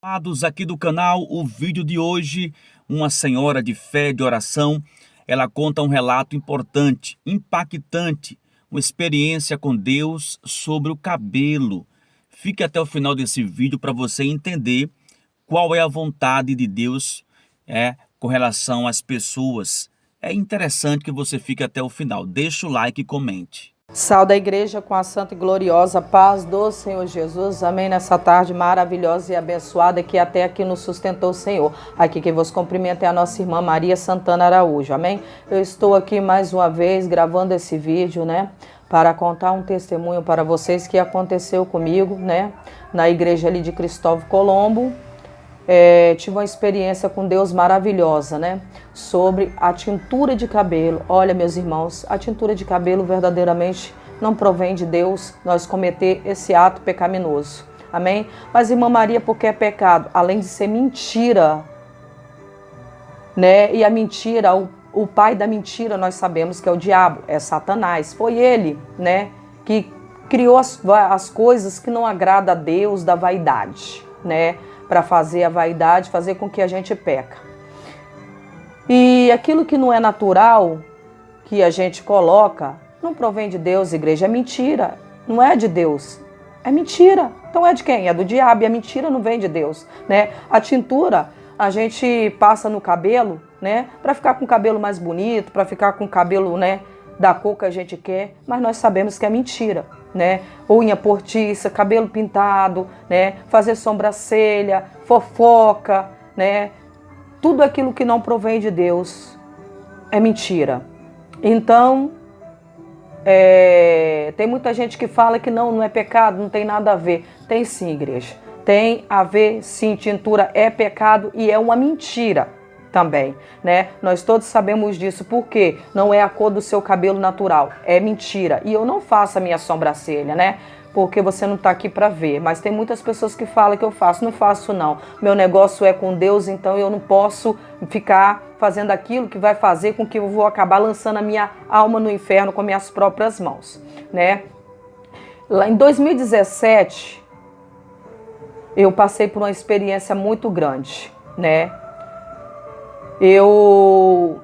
Amados aqui do canal, o vídeo de hoje, uma senhora de fé, de oração, ela conta um relato importante, impactante, uma experiência com Deus sobre o cabelo. Fique até o final desse vídeo para você entender qual é a vontade de Deus com relação às pessoas. É interessante que você fique até o final. Deixa o like e comente. Saúde a igreja com a santa e gloriosa paz do Senhor Jesus. Amém. Nessa tarde maravilhosa e abençoada que até aqui nos sustentou o Senhor. Aqui quem vos cumprimenta é a nossa irmã Maria Santana Araújo. Amém. Eu estou aqui mais uma vez gravando esse vídeo, para contar um testemunho para vocês que aconteceu comigo, na igreja ali de Cristóvão Colombo. Tive uma experiência com Deus maravilhosa, sobre a tintura de cabelo. Olha, meus irmãos, a tintura de cabelo verdadeiramente não provém de Deus nós cometer esse ato pecaminoso. Amém? Mas, irmã Maria, porque é pecado? Além de ser mentira, E a mentira, o pai da mentira, nós sabemos que é o diabo, é Satanás. Foi ele, que criou as coisas que não agrada a Deus, da vaidade, para fazer a vaidade, fazer com que a gente peca. E aquilo que não é natural, que a gente coloca, não provém de Deus, igreja, é mentira. Não é de Deus, é mentira. Então é de quem? É do diabo, e a mentira não vem de Deus, A tintura a gente passa no cabelo, para ficar com o cabelo mais bonito, para ficar com o cabelo, da cor que a gente quer, mas nós sabemos que é mentira, Unha postiça, cabelo pintado, fazer sobrancelha, fofoca, Tudo aquilo que não provém de Deus é mentira. Então, tem muita gente que fala que não é pecado, não tem nada a ver. Tem sim, igreja. Tem a ver sim, tintura é pecado e é uma mentira também, Nós todos sabemos disso, porque não é a cor do seu cabelo natural, é mentira. E eu não faço a minha sobrancelha, porque você não está aqui para ver, mas tem muitas pessoas que falam que eu faço. Não faço não, meu negócio é com Deus, então eu não posso ficar fazendo aquilo que vai fazer com que eu vou acabar lançando a minha alma no inferno com minhas próprias mãos, Lá em 2017, eu passei por uma experiência muito grande, Eu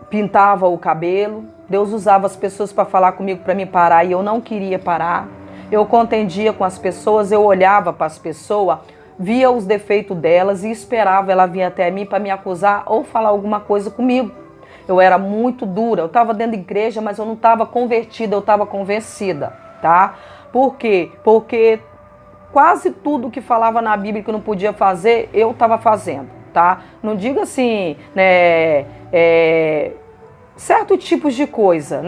pintava o cabelo, Deus usava as pessoas para falar comigo, para me parar, e eu não queria parar. Eu contendia com as pessoas, eu olhava para as pessoas, via os defeitos delas e esperava ela vir até mim para me acusar ou falar alguma coisa comigo. Eu era muito dura, eu estava dentro da igreja, mas eu não estava convertida, eu estava convencida, tá? Por quê? Porque quase tudo que falava na Bíblia que eu não podia fazer, eu estava fazendo, tá? Não diga assim, certos tipos de coisa,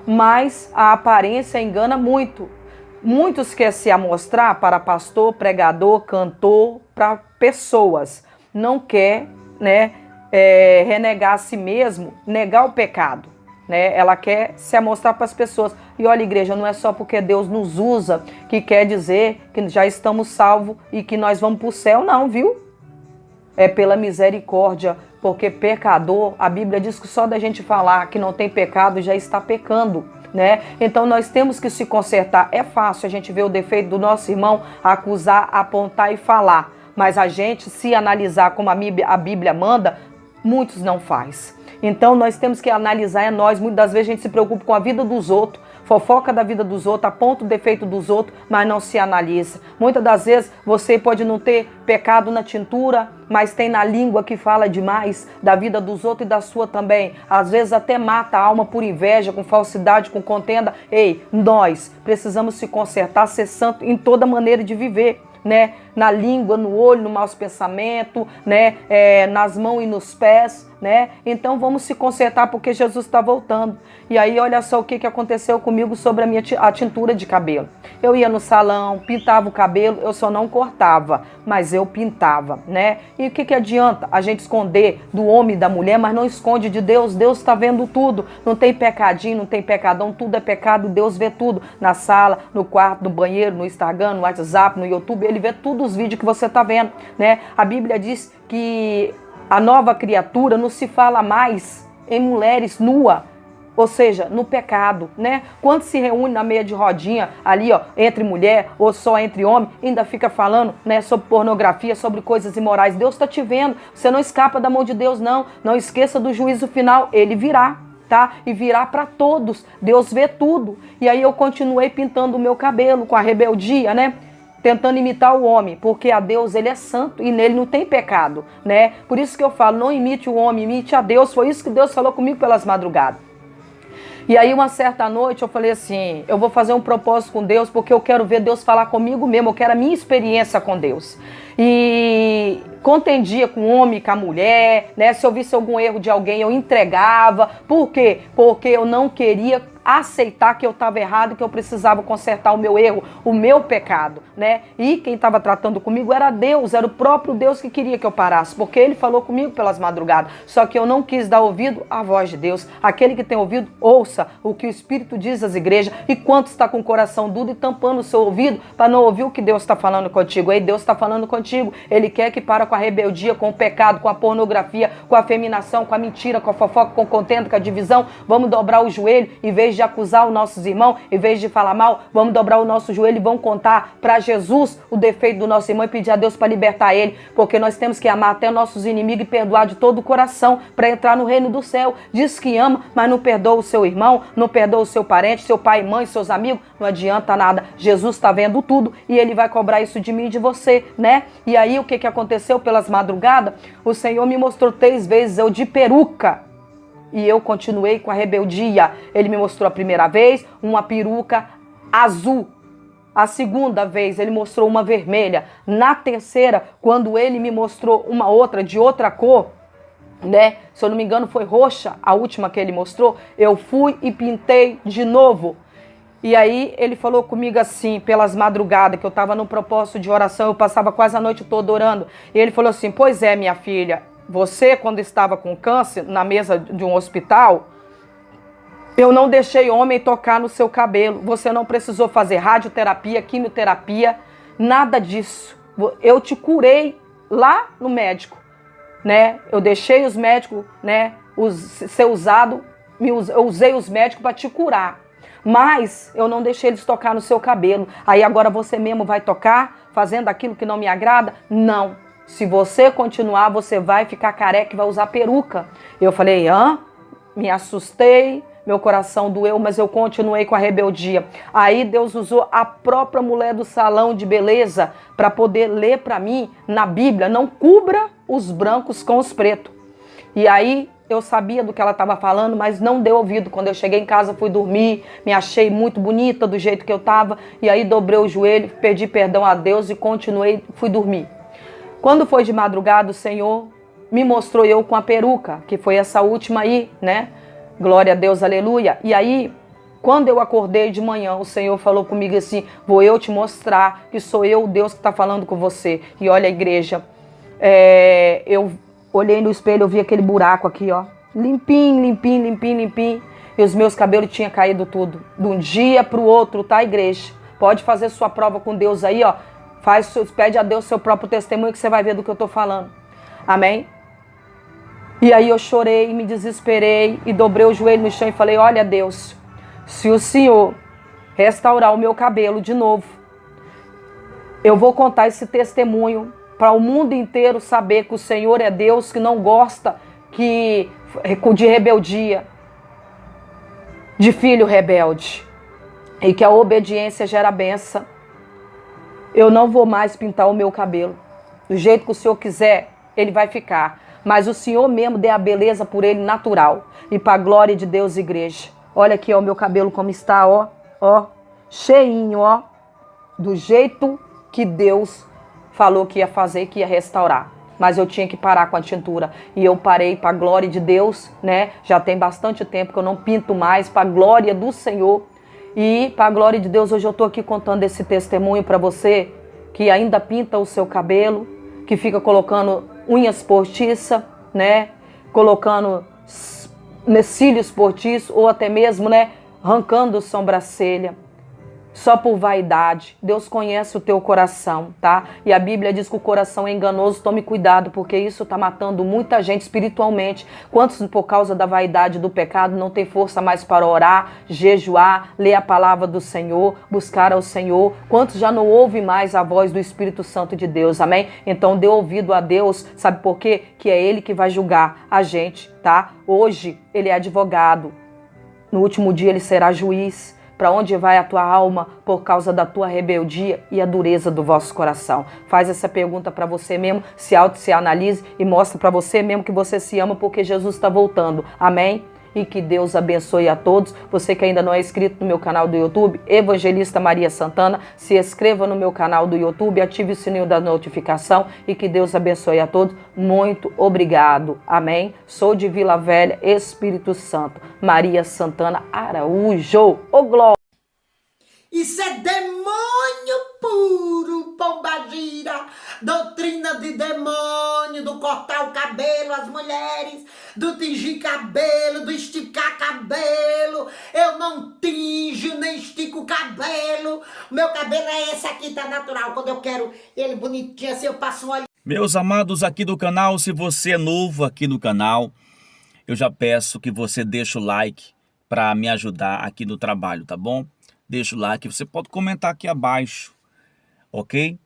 Mas a aparência engana muito. Muitos querem se amostrar para pastor, pregador, cantor, para pessoas. Não quer, renegar a si mesmo, negar o pecado, Ela quer se amostrar para as pessoas. E olha, igreja, não é só porque Deus nos usa que quer dizer que já estamos salvos e que nós vamos para o céu, não, viu? É pela misericórdia, porque pecador, a Bíblia diz que só da gente falar que não tem pecado já está pecando, Então nós temos que se consertar. É fácil a gente ver o defeito do nosso irmão, acusar, apontar e falar, mas a gente se analisar como a Bíblia manda, muitos não faz. Então nós temos que analisar nós. Muitas das vezes a gente se preocupa com a vida dos outros, fofoca da vida dos outros, aponta o defeito dos outros, mas não se analisa. Muitas das vezes você pode não ter pecado na tintura, mas tem na língua que fala demais da vida dos outros e da sua também. Às vezes até mata a alma por inveja, com falsidade, com contenda. Ei, nós precisamos se consertar, ser santo em toda maneira de viver. Na língua, no olho, no mau pensamento, nas mãos e nos pés, Então vamos se consertar, porque Jesus está voltando. E aí olha só o que aconteceu comigo sobre a tintura de cabelo. Eu ia no salão, pintava o cabelo, eu só não cortava, mas eu pintava, E o que adianta a gente esconder do homem e da mulher, mas não esconde de Deus? Deus está vendo tudo, não tem pecadinho, não tem pecadão, tudo é pecado, Deus vê tudo, na sala, no quarto, no banheiro, no Instagram, no WhatsApp, no YouTube, Ele vê tudo os vídeos que você está vendo, A Bíblia diz que a nova criatura não se fala mais em mulheres nua, Ou seja, no pecado, né? Quando se reúne na meia de rodinha ali, ó, entre mulher ou só entre homem, ainda fica falando, né, sobre pornografia, sobre coisas imorais. Deus está te vendo. Você não escapa da mão de Deus, não. Não esqueça do juízo final. Ele virá, tá? E virá para todos. Deus vê tudo. E aí eu continuei pintando o meu cabelo com a rebeldia, né? Tentando imitar o homem, porque a Deus, ele é santo e nele não tem pecado, né? Por isso que eu falo, não imite o homem, imite a Deus. Foi isso que Deus falou comigo pelas madrugadas. E aí uma certa noite eu falei assim, eu vou fazer um propósito com Deus porque eu quero ver Deus falar comigo mesmo, eu quero a minha experiência com Deus. E contendia com o homem, com a mulher, né? Se eu visse algum erro de alguém, eu entregava. Por quê? Porque eu não queria aceitar que eu estava errado, que eu precisava consertar o meu erro, o meu pecado, né? E quem estava tratando comigo era Deus, era o próprio Deus que queria que eu parasse, porque ele falou comigo pelas madrugadas, só que eu não quis dar ouvido à voz de Deus. Aquele que tem ouvido, ouça o que o Espírito diz às igrejas, e quanto está com o coração duro e tampando o seu ouvido para não ouvir o que Deus está falando contigo. Aí Deus está falando contigo, ele quer que para com a rebeldia, com o pecado, com a pornografia, com a afeminação, com a mentira, com a fofoca, com o contento, com a divisão. Vamos dobrar o joelho, em vez de acusar os nossos irmãos, em vez de falar mal, vamos dobrar o nosso joelho e vamos contar para Jesus o defeito do nosso irmão e pedir a Deus para libertar ele, porque nós temos que amar até nossos inimigos e perdoar de todo o coração para entrar no reino do céu. Diz que ama, mas não perdoa o seu irmão, não perdoa o seu parente, seu pai, mãe, seus amigos, não adianta nada. Jesus está vendo tudo e ele vai cobrar isso de mim e de você, né? E aí o que aconteceu pelas madrugadas? O Senhor me mostrou 3 vezes eu de peruca. E eu continuei com a rebeldia. Ele me mostrou a primeira vez uma peruca azul. A segunda vez ele mostrou uma vermelha. Na terceira, quando ele me mostrou uma outra de outra cor, né? Se eu não me engano foi roxa, a última que ele mostrou, eu fui e pintei de novo. E aí ele falou comigo assim, pelas madrugadas, que eu estava num propósito de oração, eu passava quase a noite toda orando. E ele falou assim, pois é, minha filha, você, quando estava com câncer, na mesa de um hospital, eu não deixei homem tocar no seu cabelo. Você não precisou fazer radioterapia, quimioterapia, nada disso. Eu te curei lá no médico, né? Eu deixei os médicos, né, ser usado, eu usei os médicos para te curar. Mas eu não deixei eles tocar no seu cabelo. Aí agora você mesmo vai tocar, fazendo aquilo que não me agrada? Não. Se você continuar, você vai ficar careca e vai usar peruca. Eu falei, me assustei, meu coração doeu, mas eu continuei com a rebeldia. Aí Deus usou a própria mulher do salão de beleza para poder ler para mim na Bíblia, não cubra os brancos com os pretos. E aí eu sabia do que ela estava falando, mas não deu ouvido. Quando eu cheguei em casa, fui dormir, me achei muito bonita do jeito que eu estava, e aí dobrei o joelho, pedi perdão a Deus e continuei, fui dormir. Quando foi de madrugada, o Senhor me mostrou eu com a peruca, que foi essa última aí, né? Glória a Deus, aleluia. E aí, quando eu acordei de manhã, o Senhor falou comigo assim, vou eu te mostrar que sou eu, o Deus que está falando com você. E olha a igreja, eu olhei no espelho, eu vi aquele buraco aqui, ó, limpinho, limpinho, limpinho, limpinho. E os meus cabelos tinham caído tudo, de um dia para o outro, tá, igreja? Pode fazer sua prova com Deus aí, ó. Pede a Deus seu próprio testemunho que você vai ver do que eu estou falando. Amém? E aí eu chorei, me desesperei e dobrei o joelho no chão e falei, olha Deus, se o Senhor restaurar o meu cabelo de novo, eu vou contar esse testemunho para o mundo inteiro saber que o Senhor é Deus, que não gosta de rebeldia, de filho rebelde, e que a obediência gera bênção. Eu não vou mais pintar o meu cabelo. Do jeito que o Senhor quiser, ele vai ficar. Mas o Senhor mesmo dê a beleza por ele natural. E para a glória de Deus, igreja. Olha aqui, ó, o meu cabelo como está, ó. Ó, cheinho, ó. Do jeito que Deus falou que ia fazer, que ia restaurar. Mas eu tinha que parar com a tintura. E eu parei para a glória de Deus, né? Já tem bastante tempo que eu não pinto mais, para a glória do Senhor. E para a glória de Deus, hoje eu estou aqui contando esse testemunho para você que ainda pinta o seu cabelo, que fica colocando unhas postiças, né? Colocando cílios postiços ou até mesmo, né? Arrancando sobrancelha. só por vaidade. Deus conhece o teu coração, tá? E a Bíblia diz que o coração é enganoso. Tome cuidado, porque isso está matando muita gente espiritualmente. Quantos, por causa da vaidade do pecado, não tem força mais para orar, jejuar, ler a palavra do Senhor, buscar ao Senhor? Quantos já não ouvem mais a voz do Espírito Santo de Deus, amém? Então dê ouvido a Deus, sabe por quê? Que é Ele que vai julgar a gente, tá? Hoje Ele é advogado, no último dia Ele será juiz. Para onde vai a tua alma por causa da tua rebeldia e a dureza do vosso coração? Faz essa pergunta para você mesmo, se analise e mostra para você mesmo que você se ama, porque Jesus está voltando. Amém? E que Deus abençoe a todos. Você que ainda não é inscrito no meu canal do YouTube, Evangelista Maria Santana, se inscreva no meu canal do YouTube, ative o sininho da notificação e que Deus abençoe a todos. Muito obrigado. Amém? Sou de Vila Velha, Espírito Santo. Maria Santana Araújo. Ô glória! Isso é demônio puro, pombagira, doutrina de demônio, do cortar o cabelo às mulheres, do tingir cabelo, do esticar cabelo. Eu não tinjo nem estico o cabelo. O meu cabelo é esse aqui, tá natural. Quando eu quero ele bonitinho assim, eu passo um óleo. Meus amados aqui do canal, se você é novo aqui no canal, eu já peço que você deixe o like para me ajudar aqui no trabalho, tá bom? Deixa o like, você pode comentar aqui abaixo, ok?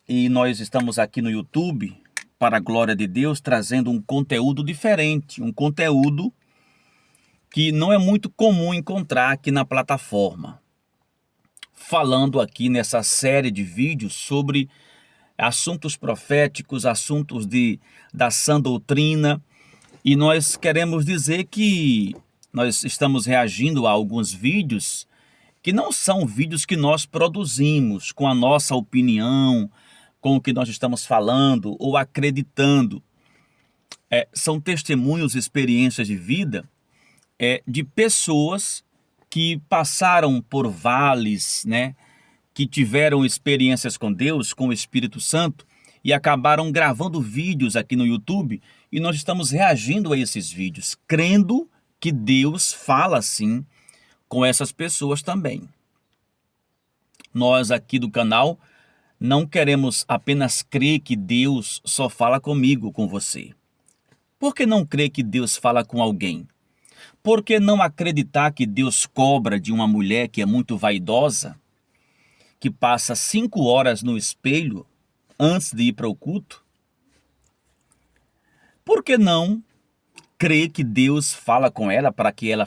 E nós estamos aqui no YouTube, para a glória de Deus, trazendo um conteúdo diferente, um conteúdo que não é muito comum encontrar aqui na plataforma. Falando aqui nessa série de vídeos sobre assuntos proféticos, assuntos da sã doutrina, e nós queremos dizer que nós estamos reagindo a alguns vídeos que não são vídeos que nós produzimos com a nossa opinião, com o que nós estamos falando ou acreditando. São testemunhos, experiências de vida de pessoas que passaram por vales, né, que tiveram experiências com Deus, com o Espírito Santo, e acabaram gravando vídeos aqui no YouTube, e nós estamos reagindo a esses vídeos, crendo que Deus fala assim com essas pessoas também. Nós aqui do canal não queremos apenas crer que Deus só fala comigo, com você. Por que não crer que Deus fala com alguém? Por que não acreditar que Deus cobra de uma mulher que é muito vaidosa, que passa 5 horas no espelho antes de ir para o culto? Por que não crer que Deus fala com ela para que ela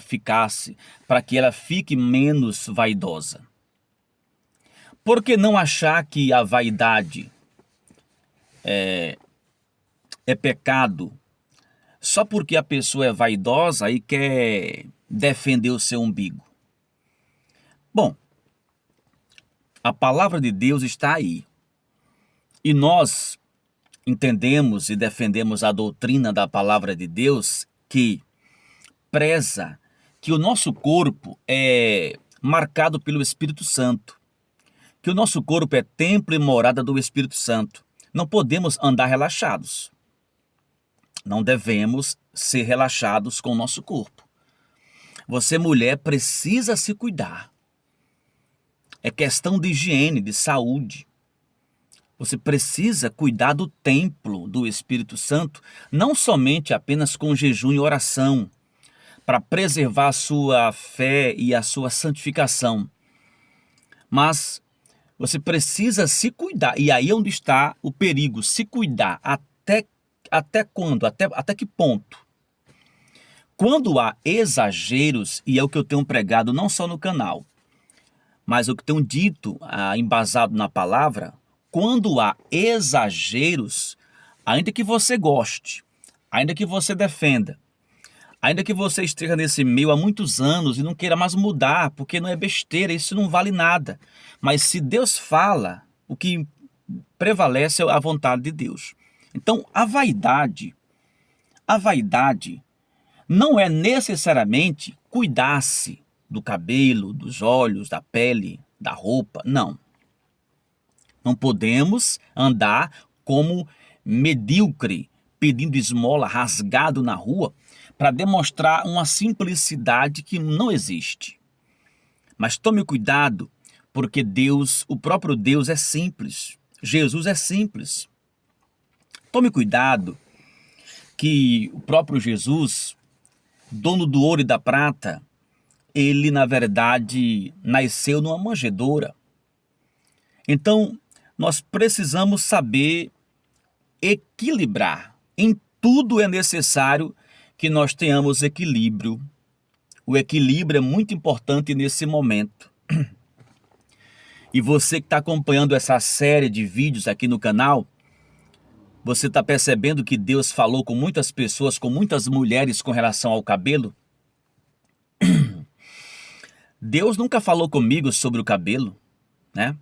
fique menos vaidosa? Por que não achar que a vaidade é pecado só porque a pessoa é vaidosa e quer defender o seu umbigo? Bom, a palavra de Deus está aí. E nós entendemos e defendemos a doutrina da palavra de Deus, que preza que o nosso corpo é marcado pelo Espírito Santo, que o nosso corpo é templo e morada do Espírito Santo. Não podemos andar relaxados. Não devemos ser relaxados com o nosso corpo. Você, mulher, precisa se cuidar. É questão de higiene, de saúde. Você precisa cuidar do templo do Espírito Santo, não somente apenas com jejum e oração, para preservar a sua fé e a sua santificação, mas você precisa se cuidar. E aí é onde está o perigo, se cuidar. Até quando? Até que ponto? Quando há exageros, e é o que eu tenho pregado não só no canal, mas o que tenho dito, embasado na palavra, quando há exageros, ainda que você goste, ainda que você defenda, ainda que você esteja nesse meio há muitos anos e não queira mais mudar, porque não é besteira, isso não vale nada. Mas se Deus fala, o que prevalece é a vontade de Deus. Então, a vaidade não é necessariamente cuidar-se do cabelo, dos olhos, da pele, da roupa, não. Não podemos andar como medíocre, pedindo esmola, rasgado na rua, para demonstrar uma simplicidade que não existe. Mas tome cuidado, Porque Deus, o próprio Deus é simples. Jesus é simples. Tome cuidado que o próprio Jesus, dono do ouro e da prata, ele na verdade nasceu numa manjedoura. Então, nós precisamos saber equilibrar. Em tudo é necessário que nós tenhamos equilíbrio. O equilíbrio é muito importante nesse momento. E você que está acompanhando essa série de vídeos aqui no canal, você está percebendo que Deus falou com muitas pessoas, com muitas mulheres com relação ao cabelo? Deus nunca falou comigo sobre o cabelo, né?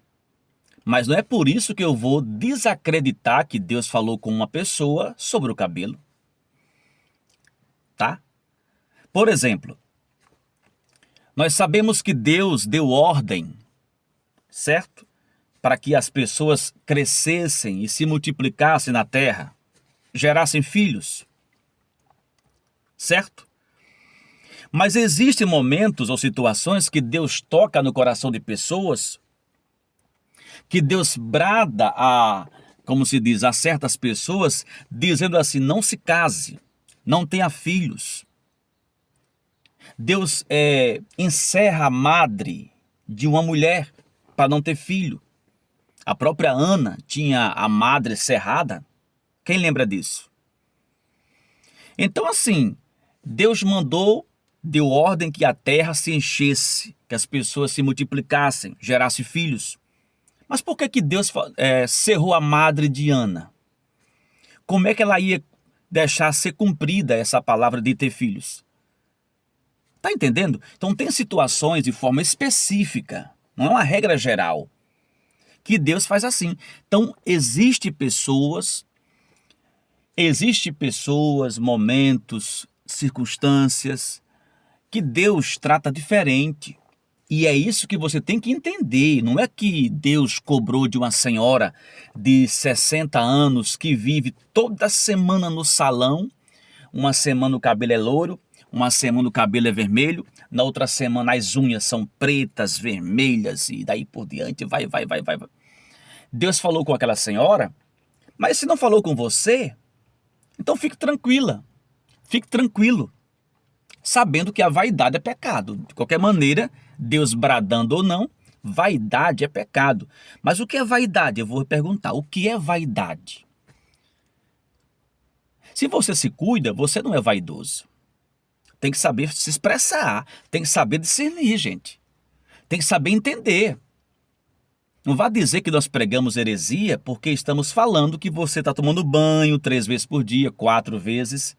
Mas não é por isso que eu vou desacreditar que Deus falou com uma pessoa sobre o cabelo. Tá? Por exemplo, nós sabemos que Deus deu ordem, certo? Para que as pessoas crescessem e se multiplicassem na terra, gerassem filhos, certo? Mas existem momentos ou situações que Deus toca no coração de pessoas, que Deus brada a, como se diz, a certas pessoas, dizendo assim, não se case, não tenha filhos. Deus encerra a madre de uma mulher para não ter filho. A própria Ana tinha a madre cerrada. Quem lembra disso? Então assim, Deus deu ordem que a terra se enchesse, que as pessoas se multiplicassem, gerassem filhos. Mas por que Deus cerrou a madre de Ana? Como é que ela ia deixar ser cumprida essa palavra de ter filhos? Tá entendendo? Então tem situações de forma específica, não é uma regra geral, que Deus faz assim. Então existem pessoas, momentos, circunstâncias que Deus trata diferente. E é isso que você tem que entender. Não é que Deus cobrou de uma senhora de 60 anos que vive toda semana no salão. Uma semana o cabelo é louro, uma semana o cabelo é vermelho, na outra semana as unhas são pretas, vermelhas e daí por diante vai. Deus falou com aquela senhora, mas se não falou com você, então fique tranquila, fique tranquilo, sabendo que a vaidade é pecado. De qualquer maneira, Deus bradando ou não, vaidade é pecado. Mas o que é vaidade? Eu vou perguntar, o que é vaidade? Se você se cuida, você não é vaidoso. Tem que saber se expressar, tem que saber discernir, gente. Tem que saber entender. Não vá dizer que nós pregamos heresia porque estamos falando que você está tomando banho 3 vezes por dia, 4 vezes,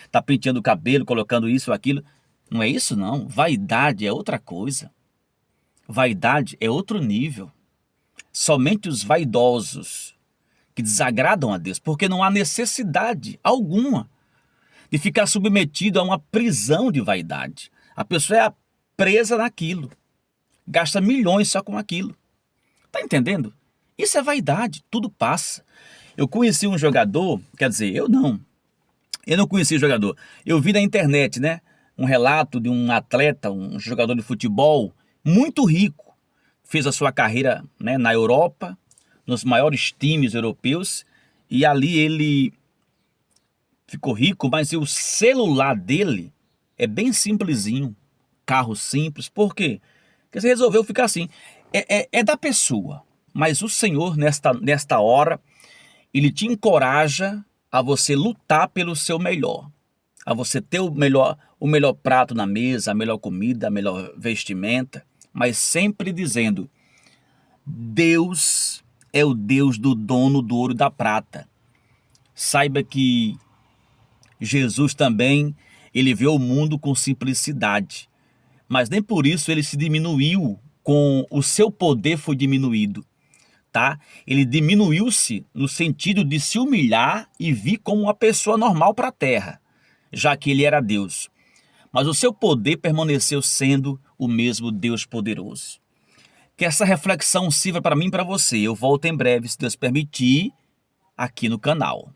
está penteando o cabelo, colocando isso ou aquilo. Não é isso não, vaidade é outra coisa. Vaidade é outro nível. Somente os vaidosos que desagradam a Deus, porque não há necessidade alguma de ficar submetido a uma prisão de vaidade. A pessoa é presa naquilo, gasta milhões só com aquilo. Tá entendendo? Isso é vaidade, tudo passa. Eu conheci um jogador, quer dizer, eu não conheci o jogador. Eu vi na internet, né, um relato de um atleta, um jogador de futebol muito rico. Fez a sua carreira, né, na Europa, nos maiores times europeus, e ali ele ficou rico, mas o celular dele é bem simplesinho, carro simples. Por quê? Porque você resolveu ficar assim. É da pessoa, mas o Senhor nesta hora, Ele te encoraja a você lutar pelo seu melhor, a você ter o melhor prato na mesa, a melhor comida, a melhor vestimenta, mas sempre dizendo, Deus é o Deus do dono do ouro e da prata. Saiba que Jesus também, ele vê o mundo com simplicidade, mas nem por isso ele se diminuiu, com o seu poder foi diminuído, tá? Ele diminuiu-se no sentido de se humilhar e vir como uma pessoa normal para a terra, já que ele era Deus. Mas o seu poder permaneceu sendo o mesmo Deus poderoso. Que essa reflexão sirva para mim e para você. Eu volto em breve, se Deus permitir, aqui no canal.